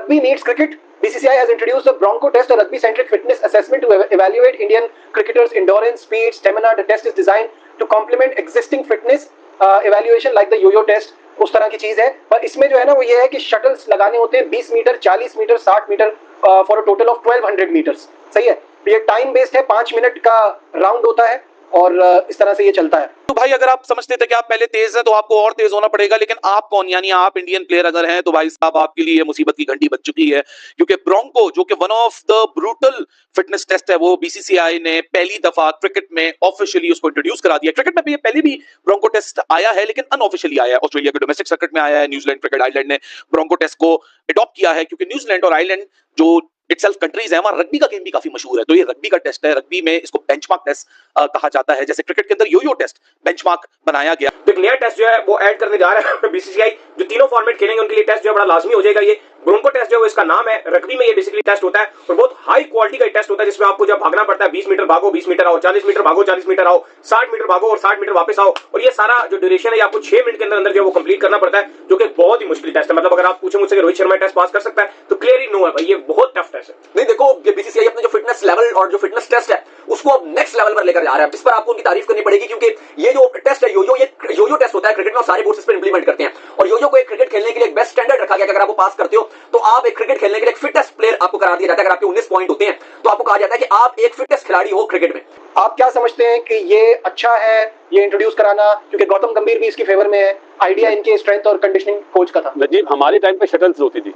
Rugby needs cricket. BCCI has introduced the Bronco test, a rugby-centric fitness assessment to evaluate Indian cricketers' endurance, speed, stamina. The test is designed to complement existing fitness evaluation like the yo-yo test. उस तरह की चीज है, पर इसमें जो है ना वो ये है कि शटल्स लगाने होते हैं 20 meter, 40 meter, 60 meter for a total of 1200 meters. सही है, ये टाइम बेस्ड है, 5 मिनट का राउंड होता है और इस तरह से ये चलता है। तो भाई अगर आप समझते थे कि आप पहले तेज हैं तो आपको और तेज होना पड़ेगा, लेकिन आप कौन, यानी आप इंडियन प्लेयर अगर हैं तो भाई साहब आपके लिए मुसीबत की घंटी बज चुकी है, क्योंकि ब्रोंको जो कि one of the brutal fitness test है वो बीसीसीआई ने पहली दफा क्रिकेट में ऑफिशियली उसको इंट्रोड्यूस करा दिया। क्रिकेट में भी पहले भी ब्रोंको टेस्ट आया है लेकिन अनऑफिशियली आया है, ऑस्ट्रेलिया के डोमेस्टिक सर्किट में आया है, न्यूजीलैंड क्रिकेट आइलैंड ने ब्रोंको टेस्ट को अडॉप्ट किया है क्योंकि न्यूजीलैंड और आइलैंड जो इटसेल्फ कंट्रीज है, वहां रग्बी का गेम भी काफी मशहूर है, तो ये रग्बी का टेस्ट है। रग्बी में इसको बेंचमार्क टेस्ट कहा जाता है, जैसे क्रिकेट के अंदर यो-यो टेस्ट बेंचमार्क बनाया गया। तो एक नया टेस्ट जो है वो ऐड करने जा रहा है बीसीसीआई, जो तीनों फॉर्मेट खेलेंगे उनके लिए टेस्ट जो है बड़ा लाजमी हो जाएगा। ये ब्रोंको टेस्ट जो है इसका नाम है, रग्बी में ये बेसिकली टेस्ट होता है और बहुत हाई क्वालिटी का टेस्ट होता है जिसमें आपको जब भागना पड़ता है 20 मीटर भागो, 20 मीटर आओ, 40 मीटर भागो, 40 मीटर आओ, 60 मीटर भागो और 60 मीटर वापस आओ, और ये सारा जो ड्यूरेशन है आपको 6 मिनट के अंदर जो है वो कंप्लीट करना पड़ता है, जो कि बहुत ही मुश्किल टेस्ट है। मतलब अगर आप पूछे मुझसे रोहित शर्मा टेस्ट पास कर सकता है तो क्लियरली नो है भाई, ये बहुत टफ टेस्ट है। नहीं देखो, ये बीसीसीआई अपने जो फिटनेस लेवल और जो फिटनेस टेस्ट है उसको अब नेक्स्ट लेवल पर लेकर जा रहा है। इस पर आपको उनकी तारीफ करनी पड़ेगी क्योंकि ये जो टेस्ट है यो-यो टेस्ट होता है क्रिकेट में, सारे बोर्ड्स इस पर इंप्लीमेंट करते हैं और यो-यो को एक क्रिकेट खेलने के लिए एक बेस्ट स्टैंडर्ड रखा गया कि अगर आप वो पास करते हो तो आप एक क्रिकेट खेलने के लिए एक फिटेस्ट प्लेयर आपको करा दिया जाता है। अगर आपके 19 पॉइंट होते हैं तो आपको कहा जाता है कि आप एक फिटेस्ट खिलाड़ी हो क्रिकेट में। आप क्या समझते हैं कि ये अच्छा है ये इंट्रोड्यूस कराना, क्योंकि गौतम गंभीर भी इसकी फेवर में है? आइडिया इनके स्ट्रेंथ और कंडीशनिंग कोच का था। नजीब, हमारे टाइम पे शटल्स होती थी।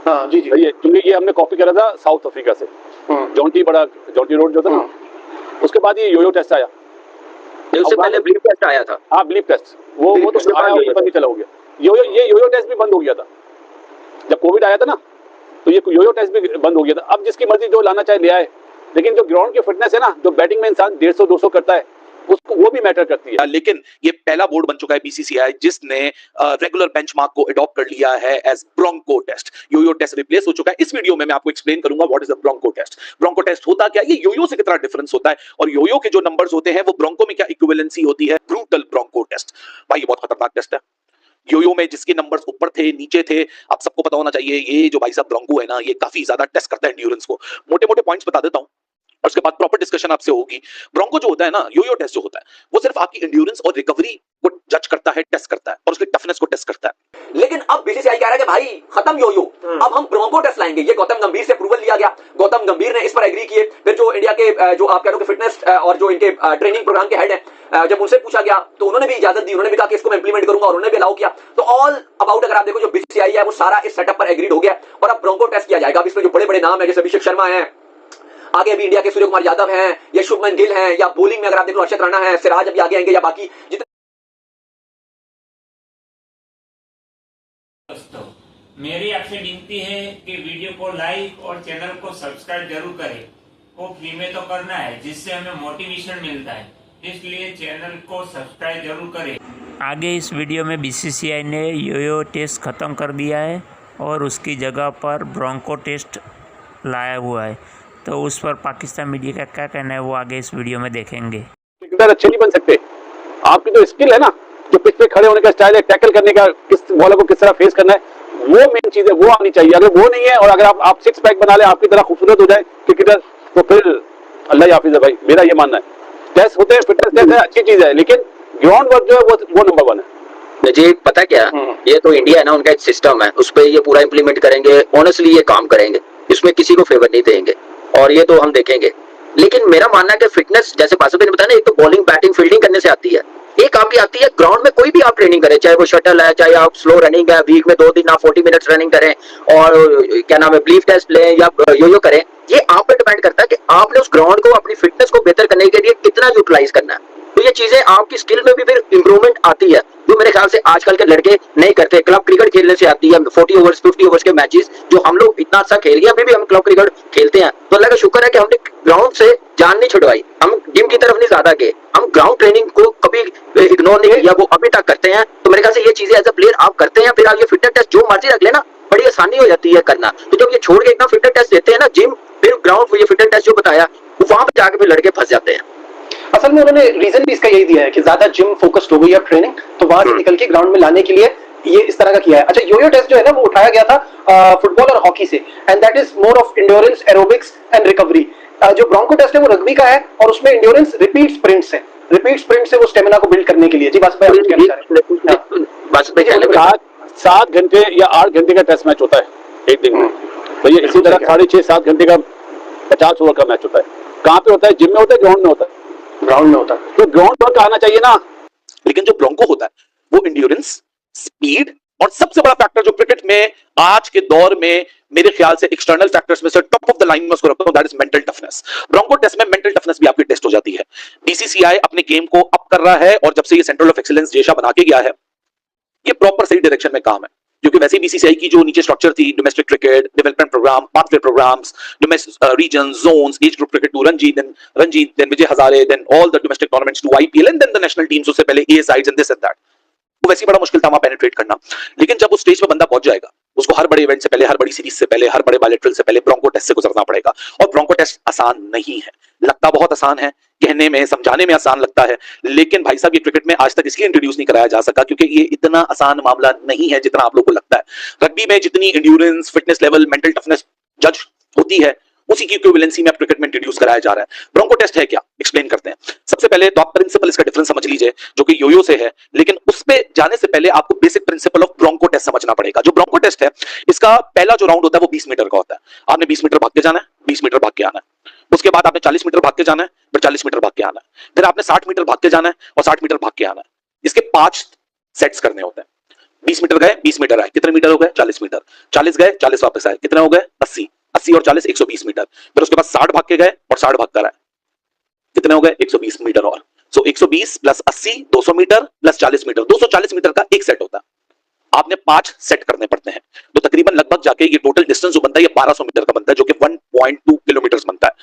हाँ जी जी, क्योंकि ये हमने कॉपी करा था साउथ अफ्रीका से, जॉन्टी रोड जो था ना, उसके बाद ये यो-यो टेस्ट आया, उससे पहले ब्लीप टेस्ट आया था। हाँ, ब्लीप टेस्ट वो तो आया, बंद ही चला हो गया। यो-यो टेस्ट भी बंद हो गया था जब कोविड आया था ना, तो ये यो-यो टेस्ट भी बंद हो गया था। अब जिसकी मर्जी जो लाना चाहे ले आए, लेकिन जो ग्राउंड की फिटनेस है ना, जो बैटिंग में इंसान 150-200 करता है उसको वो भी मैटर करती है। लेकिन ये पहला बोर्ड बन चुका है बीसीसीआई जिसने रेगुलर बेंचमार्क को अडॉप्ट कर लिया है as bronco test. Yo-yo test replace हो चुका है। इस वीडियो में मैं आपको एक्सप्लेन करूंगा what is the bronco test. Bronco test होता क्या, ये यो-यो से कितना डिफरेंस होता है और यो-यो के जो नंबर्स होते हैं वो ब्रोंको में क्या इक्विवेलेंसी होती है। ब्रूटल ब्रोंको टेस्ट भाई, ये बहुत खतरनाक टेस्ट है। यो-यो में जिसके नंबर्स ऊपर थे नीचे थे, आप सबको पता होना चाहिए, ये जो भाई साहब ब्रोंको है ना, ये काफी ज्यादा टेस्ट करता है एंड्योरेंस को। मोटे मोटे पॉइंट्स बता देता हूं और उसके बाद प्रॉपर डिस्कशन आपसे होगी। ब्रोंको जो होता है ना, यो-यो टेस्ट जो होता है, वो सिर्फ आपकी एंड्योरेंस और रिकवरी को जज करता है, टेस्ट करता है और उसकी टफनेस को टेस्ट करता है। लेकिन अब बीसीसीआई कह रहा है कि भाई खत्म यो-यो, अब हम ब्रोंको टेस्ट लाएंगे। ये गौतम गंभीर से अप्रूवल लिया गया, गौतम गंभीर ने इस पर एग्री किए। फिर जो इंडिया के जो आप कह रहे हो फिटनेस और जो इनके ट्रेनिंग प्रोग्राम के हेड हैं, जब उनसे पूछा गया तो उन्होंने भी इजाजत दी, उन्होंने भी कहा कि इसको मैं इंप्लीमेंट करूंगा और उन्होंने भी अलाउ किया। तो ऑल अबाउट अगर आप देखो जो बीसीसीआई है वो सारा इस सेटअप पर एग्रीड हो गया और अब ब्रोंको टेस्ट किया जाएगा। अब इसमें जो बड़े बड़े नाम है जैसे अभिषेक शर्मा है, आगे अभी इंडिया के सूर्य कुमार यादव हैं, या शुभमन गिल हैं, या बॉलिंग में अगर आप देखो अर्शद राणा है, सिराज अभी आगे आएंगे, या बाकी दोस्तों मेरी आपसे विनती है कि वीडियो को लाइक और चैनल को सब्सक्राइब जरूर करें। वो फ्री में तो करना है जिससे हमें मोटिवेशन मिलता है, इसलिए चैनल को सब्सक्राइब जरूर करें। आगे इस वीडियो में बीसीसीआई ने यो-यो टेस्ट ख़त्म कर दिया है और उसकी जगह पर ब्रोंको टेस्ट लाया हुआ है, तो उस पर पाकिस्तान मीडिया का क्या कहना है वो आगे इस वीडियो में देखेंगे। क्रिकेटर अच्छे नहीं बन सकते, आपकी जो स्किल है ना, जो पिच पे खड़े होने का स्टाइल है, टैकल करने का, किस बॉलर को किस तरह फेस करना है, वो मेन चीज है, वो आनी चाहिए। अगर वो नहीं है और अगर आप 6 पैक बना ले, आपकी तरह खूबसूरत हो जाए क्रिकेटर, तो फिर अल्लाह हाफिज है भाई, मेरा ये मानना है। टेस्ट होते हैं, फिटनेस टेस्ट है, अच्छी चीज है, लेकिन ग्राउंड वर्क जो है वो नंबर 1 है। जी पता क्या, ये तो इंडिया है ना, उनका एक सिस्टम है, उस पर ये पूरा इंप्लीमेंट करेंगे, ऑनेस्टली ये काम करेंगे, इसमें किसी को फेवर नहीं देंगे और ये तो हम देखेंगे। लेकिन मेरा मानना है कि फिटनेस, जैसे पासो ने बताया ना, एक तो बॉलिंग बैटिंग फील्डिंग करने से आती है, एक आपकी आती है ग्राउंड में कोई भी आप ट्रेनिंग करें, चाहे वो शटल है, चाहे आप स्लो रनिंग है, वीक में 2 दिन आप 40 मिनट्स रनिंग करें और क्या नाम है ब्लीफ टेस्ट लें या यो-यो करें, ये आप पे डिपेंड करता है कि आपने उस ग्राउंड को अपनी फिटनेस को बेहतर करने के लिए कितना यूटिलाइज करना है। तो ये चीजें आपकी स्किल में भी फिर इंप्रूवमेंट आती है, जो मेरे ख्याल से आजकल के लड़के नहीं करते। क्लब क्रिकेट खेलने से आती है, 40 ओवर्स 50 ओवर्स के मैचेस जो हम लोग इतना अच्छा खेल गए, अभी भी हम क्लब क्रिकेट खेलते हैं, तो अल्लाह का शुक्र है कि हमने ग्राउंड से जान नहीं छुड़वाई, हम जिम की तरफ नहीं ज्यादा गए, हम ग्राउंड ट्रेनिंग को कभी इग्नोर नहीं किया, वो अभी तक करते हैं। तो मेरे ख्याल से ये चीजें एज अ प्लेयर आप करते हैं, फिर आप ये फिटनेस टेस्ट जो मर्जी रख लेना, बड़ी आसानी हो जाती है करना। तो जब ये छोड़ के इतना फिटनेस टेस्ट देते हैं ना जिम, फिर ग्राउंड ये फिटनेस टेस्ट जो बताया, वहां पर जाके फिर लड़के फंस जाते हैं। असल में उन्होंने रीजन भी इसका यही दिया है कि ज्यादा जिम फोकस्ड हो गई है ट्रेनिंग, तो वहां से निकल के ग्राउंड में लाने के लिए ये इस तरह का किया है। अच्छा, योयो टेस्ट जो है ना वो उठाया गया था फुटबॉल और हॉकी से, and that is more of endurance, aerobics and recovery. जो ब्रोंको टेस्ट है वो रग्बी का है और उसमें इंड्योरेंस रिपीट स्प्रिंट्स है, रिपीट स्प्रिंट से वो स्टेमिना को बिल्ड करने के लिए। जी बात भाई, आप कुछ कहना चाह रहे हैं? बस मैं कहने लगा 7 घंटे या 8 घंटे का टेस्ट मैच होता है एक दिन में, तो ये इसी तरह 6.5-7 घंटे का 50 ओवर का मैच होता है। कहाँ पे होता है? जिम में होता है, ग्राउंड में होता है? ग्राउंड में होता है। तो ग्राउंड पर आना चाहिए ना। लेकिन जो ब्रोंको होता है वो इंड्योरेंस, स्पीड और सबसे बड़ा फैक्टर जो क्रिकेट में आज के दौर में मेरे ख्याल से एक्सटर्नल फैक्टर्स में से टॉप ऑफ द लाइन में उसको रखता हूं, that is mental toughness. Bronco test में मेंटल टफनेस भी आपकी टेस्ट हो जाती है। बीसीसीआई अपने गेम को अप कर रहा है और जब से ये सेंटर ऑफ एक्सीलेंस जेशा बना के गया है, ये प्रॉपर सही डायरेक्शन में काम है। क्योंकि वैसे बीसीसीआई की जो नीचे स्ट्रक्चर थी, domestic cricket development program, pathway programs, region, zones, age group cricket to Ranji, then Vijay Hazare, then all the domestic tournaments to IPL and then the national teams, उससे पहले एएसआईज एंड दिस एंड दैट, वो वैसे बड़ा मुश्किल था वहां पेनिट्रेट करना। लेकिन जब उस स्टेज पे बंदा पहुंच जाएगा, उसको हर बड़े इवेंट से पहले, हर बड़ी सीरीज से पहले, हर बड़े बायलैटरल से पहले ब्रोंको टेस्ट से गुजरना पड़ेगा। और ब्रोंको टेस्ट आसान नहीं है, लगता बहुत आसान है, कहने में समझाने में आसान लगता है, लेकिन भाई साहब ये क्रिकेट में आज तक इसलिए इंट्रोड्यूस नहीं कराया जा सका क्योंकि ये इतना आसान मामला नहीं है जितना आप लोगों को लगता है। रग्बी में जितनी endurance, fitness level, mental toughness जज होती है, उसी की इक्विवेलेंसी में क्रिकेट में इंट्रोड्यूस कराया जा रहा है। ब्रोंको टेस्ट है क्या, एक्सप्लेन करते हैं। सबसे पहले तो आप प्रिंसिपल इसका डिफरेंस समझ लीजिए जो कि योयो से है, लेकिन उस पे जाने से पहले आपको basic principle of bronco test समझना पड़ेगा। जो ब्रोंको टेस्ट है, इसका पहला जो राउंड होता है वो 20 मीटर का होता है। आपने 20 मीटर भाग के जाना है, 20 मीटर भाग के आना है। उसके बाद आपने 40 मीटर भाग के जाना है, फिर 40 मीटर भाग के आना है, फिर आपने 60 मीटर भाग के जाना है और 60 मीटर भाग के आना है। इसके 5 सेट्स करने होते हैं। 20 मीटर गए, 20 मीटर आए, कितने मीटर हो गए? 40 मीटर। 40 गए, 40 वापस आए, कितने हो गए? 80। 80 और 40 120 मीटर। फिर उसके बाद 60 भाग के गए और 60 भाग कर आए, कितने हो गए? 120 मीटर। और so 120 plus 80 200 meter plus 40 meter, 240 meter का एक सेट होता है। आपने 5 सेट करने पड़ते हैं, तो तकरीबन लगभग जाके ये टोटल डिस्टेंस जो बनता है ये 1200 मीटर का बनता है, जो कि 1.2 किलोमीटर बनता है।